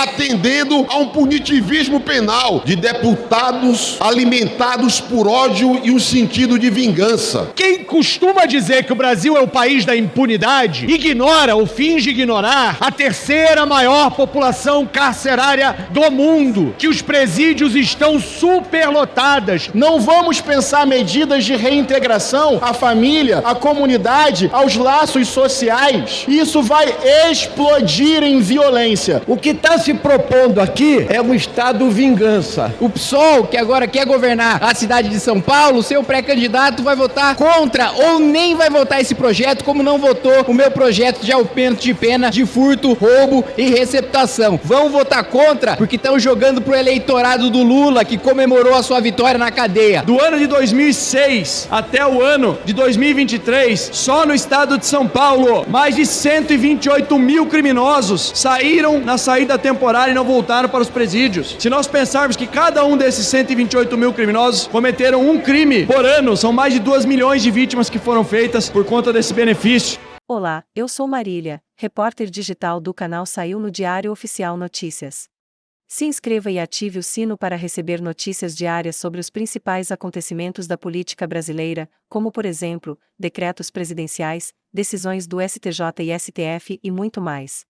atendendo a um punitivismo penal de deputados alimentados por ódio e um sentido de vingança. Quem costuma dizer que o Brasil é o país da impunidade, ignora ou finge ignorar a terceira maior população carcerária do mundo, que os presídios estão superlotadas. Não vamos pensar medidas de reintegração à família, à comunidade, aos laços sociais. Isso vai explodir em violência. O que está se propondo aqui é um Estado vingança. O PSOL, que agora quer governar a cidade de São Paulo, seu pré-candidato vai votar contra ou nem vai votar esse projeto, como não votou o meu projeto de aumento de pena de furto, roubo e receptação. Vão votar contra porque estão jogando pro eleitorado do Lula, que comemorou a sua vitória na cadeia. Do ano de 2006 até o ano de 2023, só no estado de São Paulo, mais de 128 mil criminosos saíram na saída temporária e não voltaram para os presídios. Se nós pensarmos que cada um desses 128 mil criminosos cometeram um crime por ano, são mais de 2 milhões de vítimas que foram feitas por conta desse benefício. Olá, eu sou Marília, repórter digital do canal Saiu no Diário Oficial Notícias. Se inscreva e ative o sino para receber notícias diárias sobre os principais acontecimentos da política brasileira, como por exemplo, decretos presidenciais, decisões do STJ e STF e muito mais.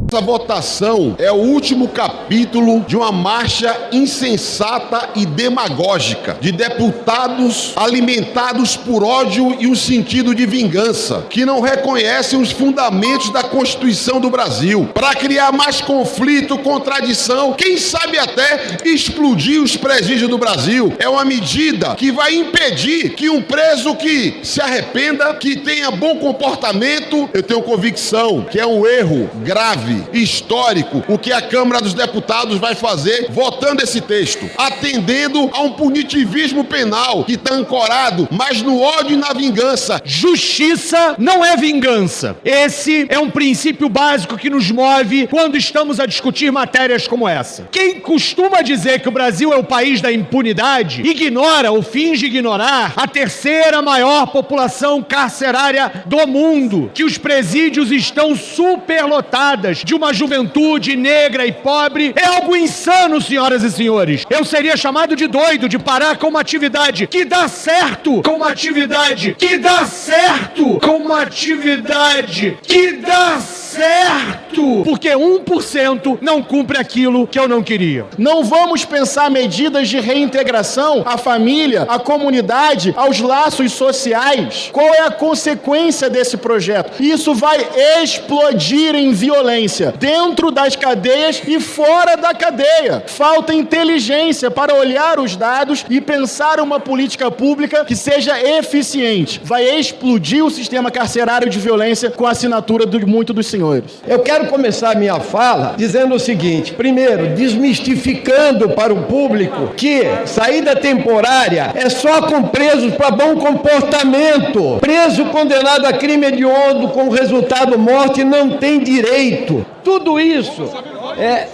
Essa votação é o último capítulo de uma marcha insensata e demagógica de deputados alimentados por ódio e um sentido de vingança, que não reconhecem os fundamentos da Constituição do Brasil, para criar mais conflito, contradição, quem sabe até explodir os presídios do Brasil. É uma medida que vai impedir que um preso que se arrependa, que tenha bom comportamento, eu tenho convicção que é um erro grave, histórico, o que a Câmara dos Deputados vai fazer votando esse texto, atendendo a um punitivismo penal que está ancorado mais no ódio e na vingança. Justiça não é vingança. Esse é um princípio básico que nos move quando estamos a discutir matérias como essa. Quem costuma dizer que o Brasil é o país da impunidade, ignora ou finge ignorar a terceira maior população carcerária do mundo, que os presídios estão superlotadas de uma juventude negra e pobre. É algo insano, senhoras e senhores. Eu seria chamado de doido de parar com uma atividade que dá certo, com uma atividade que dá certo, com uma atividade que dá certo, porque 1% não cumpre aquilo que eu não queria. Não vamos pensar medidas de reintegração à família, à comunidade, aos laços sociais. Qual é a consequência desse projeto? Isso vai explodir em violência dentro das cadeias e fora da cadeia. Falta inteligência para olhar os dados e pensar uma política pública que seja eficiente. Vai explodir o sistema carcerário de violência com a assinatura de muitos dos senhores. Eu quero começar minha fala dizendo o seguinte: primeiro, desmistificando para o público que saída temporária é só com presos para bom comportamento. Preso condenado a crime hediondo com resultado morte não tem direito. Tudo isso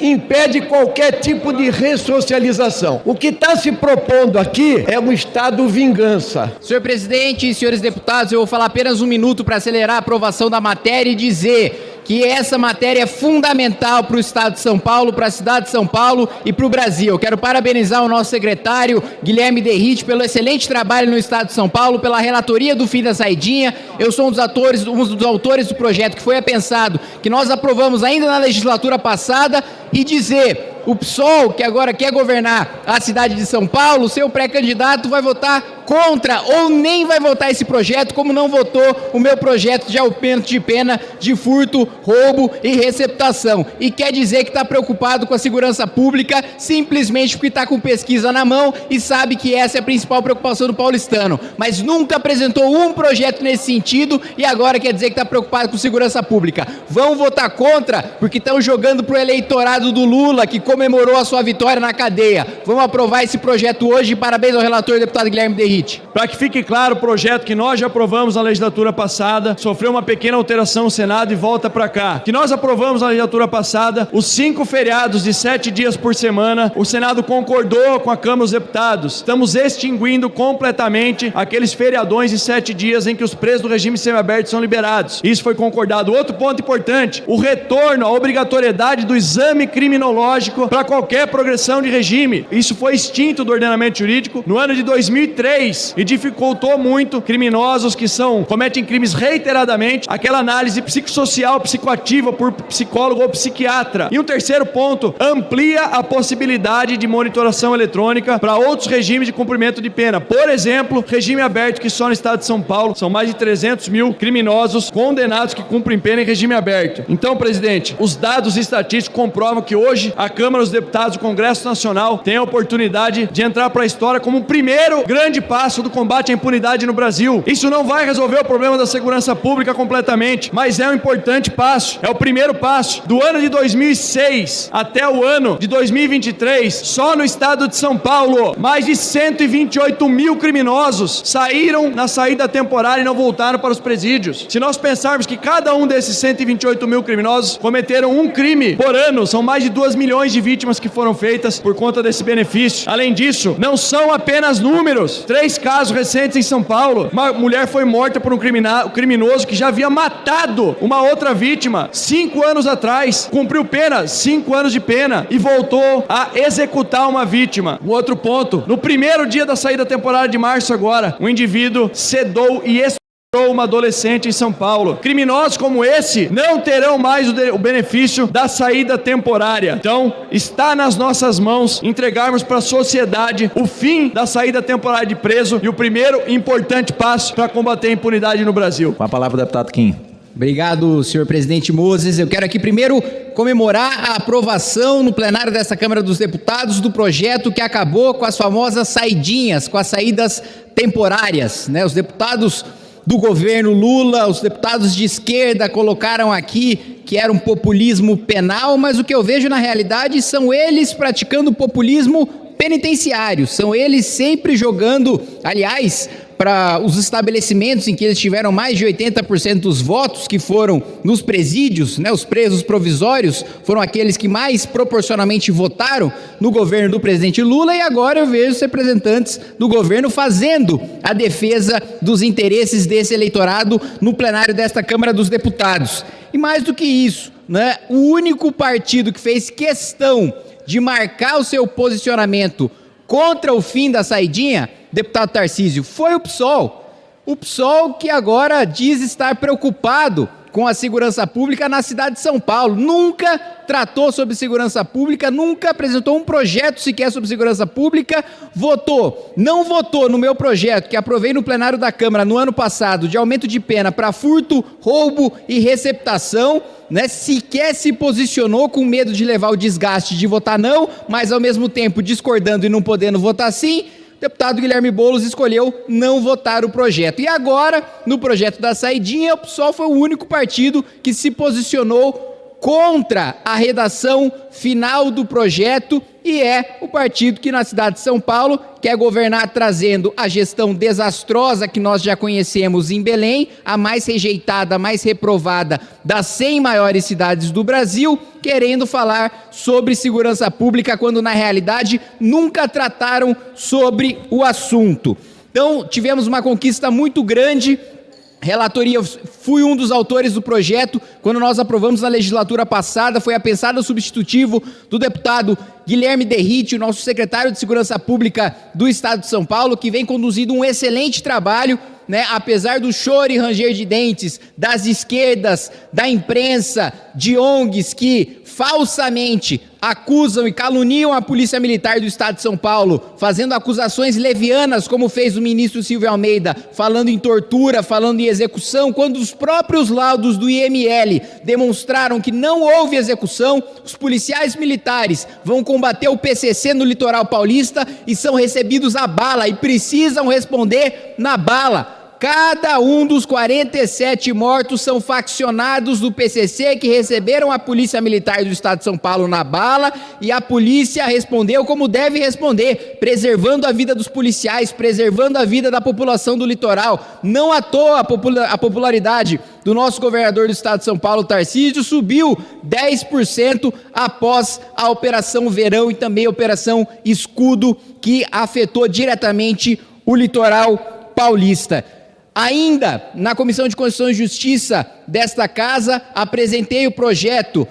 impede qualquer tipo de ressocialização. O que está se propondo aqui é um Estado vingança. Senhor presidente e senhores deputados, eu vou falar apenas um minuto para acelerar a aprovação da matéria e dizer que essa matéria é fundamental para o Estado de São Paulo, para a cidade de São Paulo e para o Brasil. Eu quero parabenizar o nosso secretário, Guilherme Derrite, pelo excelente trabalho no Estado de São Paulo, pela relatoria do fim da saidinha. Eu sou um dos autores do projeto que foi pensado, que nós aprovamos ainda na legislatura passada, e dizer... O PSOL, que agora quer governar a cidade de São Paulo, seu pré-candidato vai votar contra ou nem vai votar esse projeto, como não votou o meu projeto de aumento de pena de furto, roubo e receptação. E quer dizer que está preocupado com a segurança pública simplesmente porque está com pesquisa na mão e sabe que essa é a principal preocupação do paulistano. Mas nunca apresentou um projeto nesse sentido e agora quer dizer que está preocupado com segurança pública. Vão votar contra porque estão jogando para o eleitorado do Lula, que comemorou a sua vitória na cadeia. Vamos aprovar esse projeto hoje. Parabéns ao relator, deputado Guilherme Derrite. Derrite. Para que fique claro, o projeto que nós já aprovamos na legislatura passada sofreu uma pequena alteração no Senado e volta para cá. Que nós aprovamos na legislatura passada, os 5 feriados de 7 dias por semana, o Senado concordou com a Câmara dos Deputados. Estamos extinguindo completamente aqueles feriadões de 7 dias em que os presos do regime semiaberto são liberados. Isso foi concordado. Outro ponto importante, o retorno à obrigatoriedade do exame criminológico para qualquer progressão de regime. Isso foi extinto do ordenamento jurídico no ano de 2003 e dificultou muito criminosos que cometem crimes reiteradamente, aquela análise psicossocial, psicoativa por psicólogo ou psiquiatra. E um terceiro ponto, amplia a possibilidade de monitoração eletrônica para outros regimes de cumprimento de pena. Por exemplo, regime aberto, que só no estado de São Paulo são mais de 300 mil criminosos condenados que cumprem pena em regime aberto. Então, presidente, os dados estatísticos comprovam que hoje a Câmara dos Deputados, o Congresso Nacional, tem a oportunidade de entrar para a história como o primeiro grande passo do combate à impunidade no Brasil. Isso não vai resolver o problema da segurança pública completamente, mas é um importante passo. É o primeiro passo. Do ano de 2006 até o ano de 2023, só no estado de São Paulo, mais de 128 mil criminosos saíram na saída temporária e não voltaram para os presídios. Se nós pensarmos que cada um desses 128 mil criminosos cometeram um crime por ano, são mais de 2 milhões de vítimas que foram feitas por conta desse benefício. Além disso, não são apenas números. 3 casos recentes em São Paulo. Uma mulher foi morta por um criminoso que já havia matado uma outra vítima 5 anos atrás, cumpriu pena, 5 anos de pena, e voltou a executar uma vítima. Um outro ponto, no primeiro dia da saída temporária de março agora, um indivíduo sedou e estuprou uma adolescente em São Paulo. Criminosos como esse não terão mais o benefício da saída temporária. Então, está nas nossas mãos entregarmos para a sociedade o fim da saída temporária de preso e o primeiro importante passo para combater a impunidade no Brasil. Com a palavra o deputado Kim. Obrigado, senhor presidente Moses. Eu quero aqui primeiro comemorar a aprovação no plenário dessa Câmara dos Deputados do projeto que acabou com as famosas saidinhas, com as saídas temporárias, né? Os deputados do governo Lula, os deputados de esquerda colocaram aqui que era um populismo penal, mas o que eu vejo na realidade são eles praticando populismo penitenciário, são eles sempre jogando, aliás, para os estabelecimentos em que eles tiveram mais de 80% dos votos, que foram nos presídios, né, os presos provisórios, foram aqueles que mais proporcionalmente votaram no governo do presidente Lula, e agora eu vejo os representantes do governo fazendo a defesa dos interesses desse eleitorado no plenário desta Câmara dos Deputados. E mais do que isso, né, o único partido que fez questão de marcar o seu posicionamento contra o fim da saidinha, deputado Tarcísio, foi o PSOL. O PSOL que agora diz estar preocupado com a segurança pública na cidade de São Paulo. Nunca tratou sobre segurança pública, nunca apresentou um projeto sequer sobre segurança pública, não votou no meu projeto, que aprovei no plenário da Câmara no ano passado, de aumento de pena para furto, roubo e receptação, né? Sequer se posicionou com medo de levar o desgaste de votar não, mas ao mesmo tempo discordando e não podendo votar sim. O deputado Guilherme Boulos escolheu não votar o projeto. E agora, no projeto da saidinha, o PSOL foi o único partido que se posicionou contra a redação final do projeto e é o partido que na cidade de São Paulo quer governar trazendo a gestão desastrosa que nós já conhecemos em Belém, a mais rejeitada, a mais reprovada das 100 maiores cidades do Brasil, querendo falar sobre segurança pública quando na realidade nunca trataram sobre o assunto. Então tivemos uma conquista muito grande. Relatoria, fui um dos autores do projeto, quando nós aprovamos na legislatura passada, foi apensado o substitutivo do deputado Guilherme Derrite, o nosso secretário de Segurança Pública do Estado de São Paulo, que vem conduzindo um excelente trabalho, né, apesar do choro e ranger de dentes das esquerdas, da imprensa, de ONGs que falsamente acusam e caluniam a Polícia Militar do Estado de São Paulo, fazendo acusações levianas, como fez o ministro Silvio Almeida, falando em tortura, falando em execução, quando os próprios laudos do IML demonstraram que não houve execução. Os policiais militares vão combater o PCC no litoral paulista e são recebidos a bala e precisam responder na bala. Cada um dos 47 mortos são faccionados do PCC que receberam a Polícia Militar do Estado de São Paulo na bala, e a polícia respondeu como deve responder, preservando a vida dos policiais, preservando a vida da população do litoral. Não à toa a popularidade do nosso governador do Estado de São Paulo, Tarcísio, subiu 10% após a Operação Verão e também a Operação Escudo, que afetou diretamente o litoral paulista. Ainda na Comissão de Constituição e Justiça desta casa, apresentei o projeto,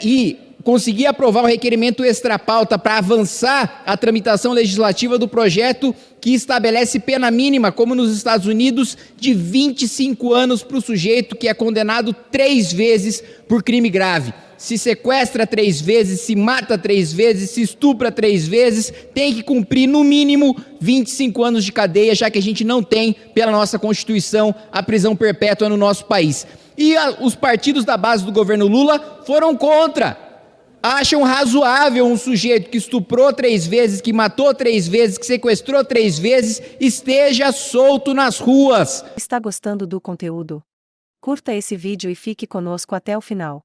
e consegui aprovar um requerimento extra-pauta para avançar a tramitação legislativa do projeto que estabelece pena mínima, como nos Estados Unidos, de 25 anos para o sujeito que é condenado 3 vezes por crime grave. Se sequestra 3 vezes, se mata 3 vezes, se estupra 3 vezes, tem que cumprir no mínimo 25 anos de cadeia, já que a gente não tem, pela nossa Constituição, a prisão perpétua no nosso país. E os partidos da base do governo Lula foram contra. Acham razoável um sujeito que estuprou 3 vezes, que matou 3 vezes, que sequestrou 3 vezes, esteja solto nas ruas. Está gostando do conteúdo? Curta esse vídeo e fique conosco até o final.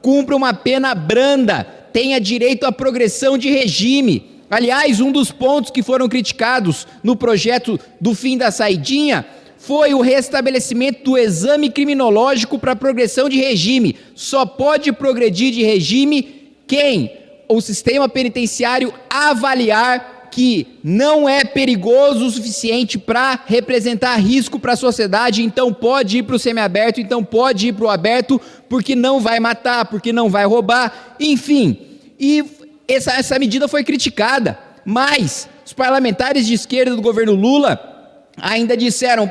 Cumpra uma pena branda, tenha direito à progressão de regime. Aliás, um dos pontos que foram criticados no projeto do fim da saidinha foi o restabelecimento do exame criminológico para progressão de regime. Só pode progredir de regime quem o sistema penitenciário avaliar que não é perigoso o suficiente para representar risco para a sociedade, então pode ir para o semiaberto, então pode ir para o aberto, porque não vai matar, porque não vai roubar, enfim. E essa medida foi criticada, mas os parlamentares de esquerda do governo Lula ainda disseram,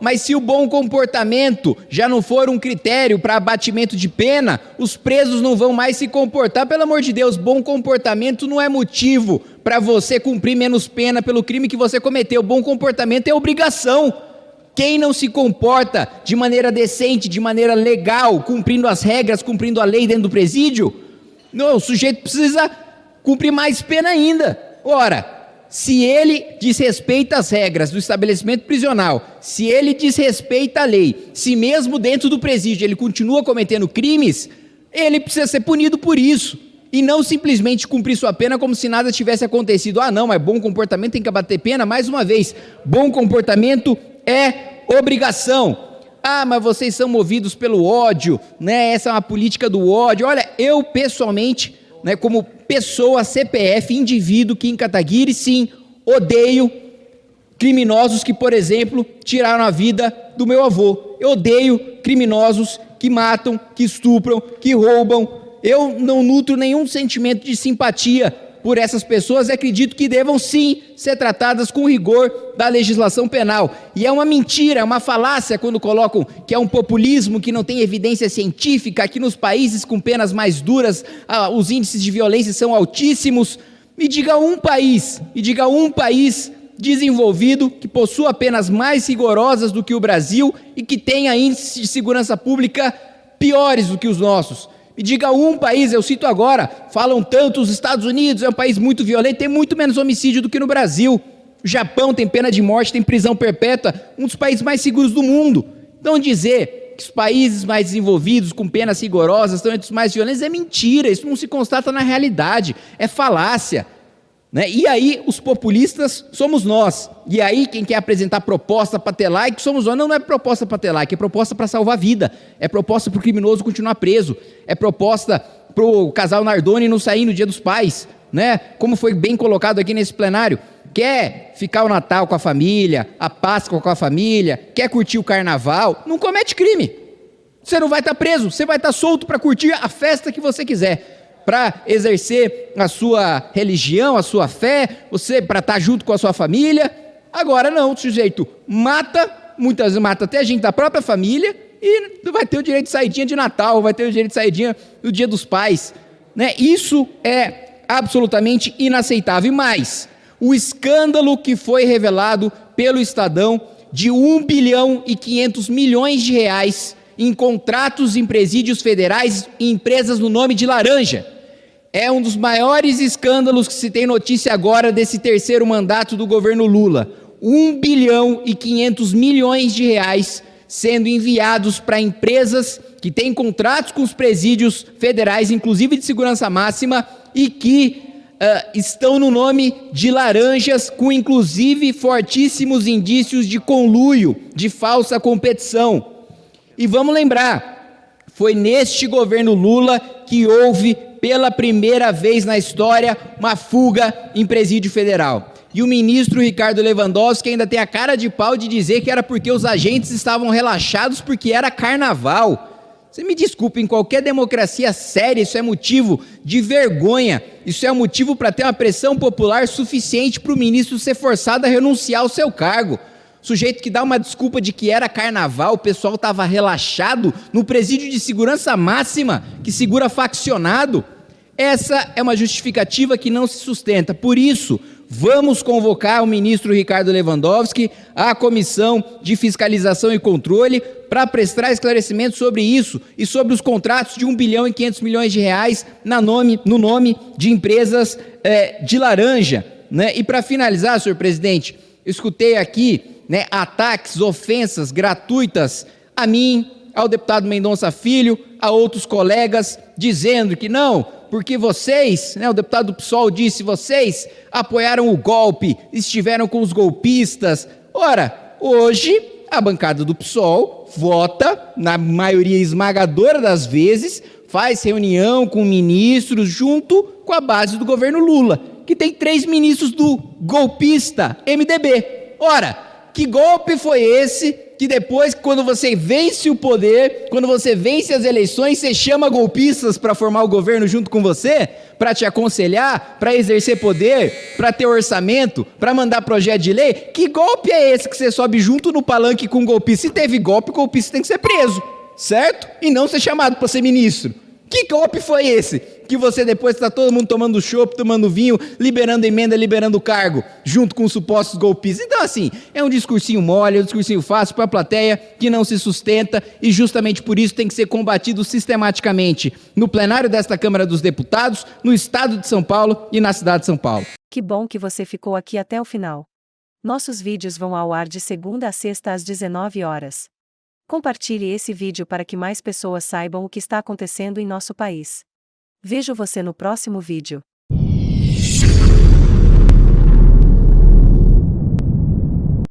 mas se o bom comportamento já não for um critério para abatimento de pena, os presos não vão mais se comportar. Pelo amor de Deus, bom comportamento não é motivo para você cumprir menos pena pelo crime que você cometeu. Bom comportamento é obrigação. Quem não se comporta de maneira decente, de maneira legal, cumprindo as regras, cumprindo a lei dentro do presídio, não, o sujeito precisa cumprir mais pena ainda. Ora, se ele desrespeita as regras do estabelecimento prisional, se ele desrespeita a lei, se mesmo dentro do presídio ele continua cometendo crimes, ele precisa ser punido por isso. E não simplesmente cumprir sua pena como se nada tivesse acontecido. Ah, não, mas bom comportamento tem que abater pena. Mais uma vez, bom comportamento é obrigação. Ah, mas vocês são movidos pelo ódio, Essa é uma política do ódio. Olha, eu pessoalmente, como pessoa, CPF, indivíduo que em Kataguiri, sim, odeio criminosos que, por exemplo, tiraram a vida do meu avô. Eu odeio criminosos que matam, que estupram, que roubam. Eu não nutro nenhum sentimento de simpatia por essas pessoas e acredito que devam sim ser tratadas com rigor da legislação penal. E é uma mentira, é uma falácia quando colocam que é um populismo, que não tem evidência científica, que nos países com penas mais duras os índices de violência são altíssimos. Me diga um país desenvolvido que possua penas mais rigorosas do que o Brasil e que tenha índices de segurança pública piores do que os nossos. Me diga um país, eu cito agora, falam tanto, os Estados Unidos é um país muito violento, tem muito menos homicídio do que no Brasil. O Japão tem pena de morte, tem prisão perpétua, um dos países mais seguros do mundo. Então dizer que os países mais desenvolvidos, com penas rigorosas, estão entre os mais violentos, é mentira, isso não se constata na realidade, é falácia. E aí os populistas somos nós, e aí quem quer apresentar proposta para ter like somos nós. Não é proposta para ter like, é proposta para salvar a vida, é proposta para o criminoso continuar preso, é proposta para o casal Nardoni não sair no Dia dos Pais, como foi bem colocado aqui nesse plenário. Quer ficar o Natal com a família, a Páscoa com a família, quer curtir o Carnaval, não comete crime, você não vai estar preso, você vai estar solto para curtir a festa que você quiser, para exercer a sua religião, a sua fé, você para estar junto com a sua família. Agora não, o sujeito mata, muitas vezes mata até a gente da própria família e vai ter o direito de saidinha de Natal, vai ter o direito de saidinha no Dia dos Pais. Isso é absolutamente inaceitável. E mais, o escândalo que foi revelado pelo Estadão de 1 bilhão e 500 milhões de reais em contratos em presídios federais e empresas no nome de laranja. É um dos maiores escândalos que se tem notícia agora desse terceiro mandato do governo Lula. 1 bilhão e 500 milhões de reais sendo enviados para empresas que têm contratos com os presídios federais, inclusive de segurança máxima, e que estão no nome de laranjas, com inclusive fortíssimos indícios de conluio, de falsa competição. E vamos lembrar, foi neste governo Lula que houve, pela primeira vez na história, uma fuga em presídio federal. E o ministro Ricardo Lewandowski ainda tem a cara de pau de dizer que era porque os agentes estavam relaxados porque era carnaval. Você me desculpe, em qualquer democracia séria isso é motivo de vergonha, isso é motivo para ter uma pressão popular suficiente para o ministro ser forçado a renunciar ao seu cargo. Sujeito que dá uma desculpa de que era carnaval, o pessoal estava relaxado no presídio de segurança máxima, que segura faccionado. Essa é uma justificativa que não se sustenta. Por isso, vamos convocar o ministro Ricardo Lewandowski à Comissão de Fiscalização e Controle para prestar esclarecimentos sobre isso e sobre os contratos de 1 bilhão e 500 milhões de reais no nome de empresas de laranja, né? E para finalizar, senhor presidente, eu escutei aqui, né, ataques, ofensas gratuitas a mim, ao deputado Mendonça Filho, a outros colegas, dizendo que não, porque vocês, né, o deputado do PSOL disse, vocês apoiaram o golpe, estiveram com os golpistas. Ora, hoje a bancada do PSOL vota, na maioria esmagadora das vezes, faz reunião com ministros junto com a base do governo Lula, que tem 3 ministros do golpista MDB. Ora, que golpe foi esse que depois, quando você vence o poder, quando você vence as eleições, você chama golpistas para formar o governo junto com você, para te aconselhar, para exercer poder, para ter orçamento, para mandar projeto de lei? Que golpe é esse que você sobe junto no palanque com golpista? Se teve golpe, o golpista tem que ser preso, certo? E não ser chamado para ser ministro. Que golpe foi esse? Que você depois está todo mundo tomando chopp, tomando vinho, liberando emenda, liberando cargo, junto com os supostos golpistas. Então, assim, é um discursinho mole, é um discursinho fácil para a plateia que não se sustenta e justamente por isso tem que ser combatido sistematicamente no plenário desta Câmara dos Deputados, no estado de São Paulo e na cidade de São Paulo. Que bom que você ficou aqui até o final. Nossos vídeos vão ao ar de segunda a sexta às 19 horas. Compartilhe esse vídeo para que mais pessoas saibam o que está acontecendo em nosso país. Vejo você no próximo vídeo.